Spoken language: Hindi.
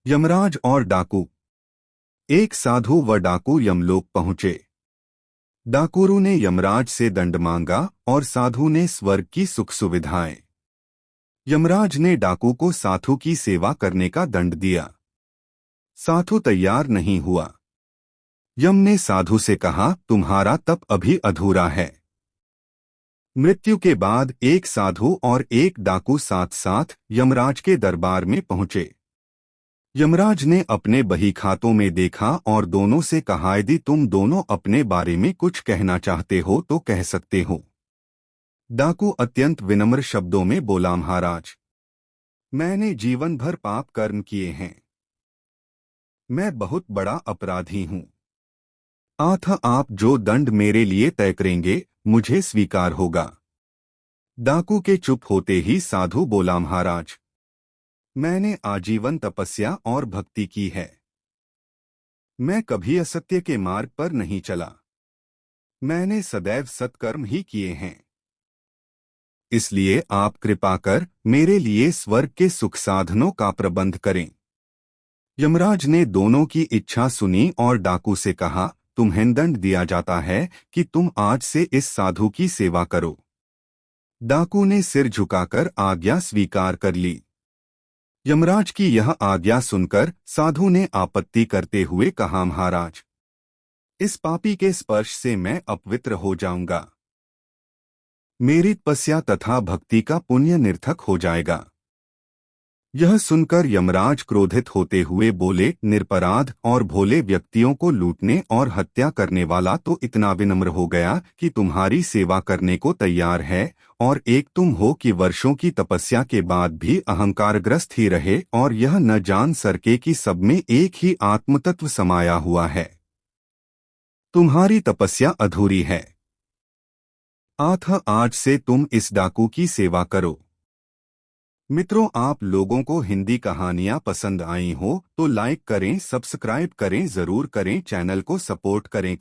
यमराज और डाकू। एक साधु व डाकू यमलोक पहुंचे। डाकुरू ने यमराज से दंड मांगा और साधु ने स्वर्ग की सुख सुविधाएं। यमराज ने डाकू को साधु की सेवा करने का दंड दिया। साधु तैयार नहीं हुआ। यम ने साधु से कहा, तुम्हारा तप अभी अधूरा है। मृत्यु के बाद एक साधु और एक डाकू साथ साथ यमराज के दरबार में पहुंचे। यमराज ने अपने बही खातों में देखा और दोनों से कहा, यदि तुम दोनों अपने बारे में कुछ कहना चाहते हो तो कह सकते हो। डाकू अत्यंत विनम्र शब्दों में बोला, महाराज, मैंने जीवन भर पाप कर्म किए हैं। मैं बहुत बड़ा अपराधी हूँ। अतः आप जो दंड मेरे लिए तय करेंगे मुझे स्वीकार होगा। डाकू के चुप होते ही साधु बोला, महाराज, मैंने आजीवन तपस्या और भक्ति की है। मैं कभी असत्य के मार्ग पर नहीं चला। मैंने सदैव सत्कर्म ही किए हैं। इसलिए आप कृपा कर मेरे लिए स्वर्ग के सुख साधनों का प्रबंध करें। यमराज ने दोनों की इच्छा सुनी और डाकू से कहा, तुम्हें दंड दिया जाता है कि तुम आज से इस साधु की सेवा करो। डाकू ने सिर झुकाकर आज्ञा स्वीकार कर ली। यमराज की यह आज्ञा सुनकर साधु ने आपत्ति करते हुए कहा, महाराज, इस पापी के स्पर्श से मैं अपवित्र हो जाऊंगा। मेरी तपस्या तथा भक्ति का पुण्य निरर्थक हो जाएगा। यह सुनकर यमराज क्रोधित होते हुए बोले, निरपराध और भोले व्यक्तियों को लूटने और हत्या करने वाला तो इतना विनम्र हो गया कि तुम्हारी सेवा करने को तैयार है, और एक तुम हो कि वर्षों की तपस्या के बाद भी अहंकारग्रस्त ही रहे और यह न जान सके कि सब में एक ही आत्मतत्व समाया हुआ है। तुम्हारी तपस्या अधूरी है। अतः आज से तुम इस डाकू की सेवा करो। मित्रों, आप लोगों को हिंदी कहानियाँ पसंद आई हो तो लाइक करें, सब्सक्राइब करें, जरूर करें, चैनल को सपोर्ट करें।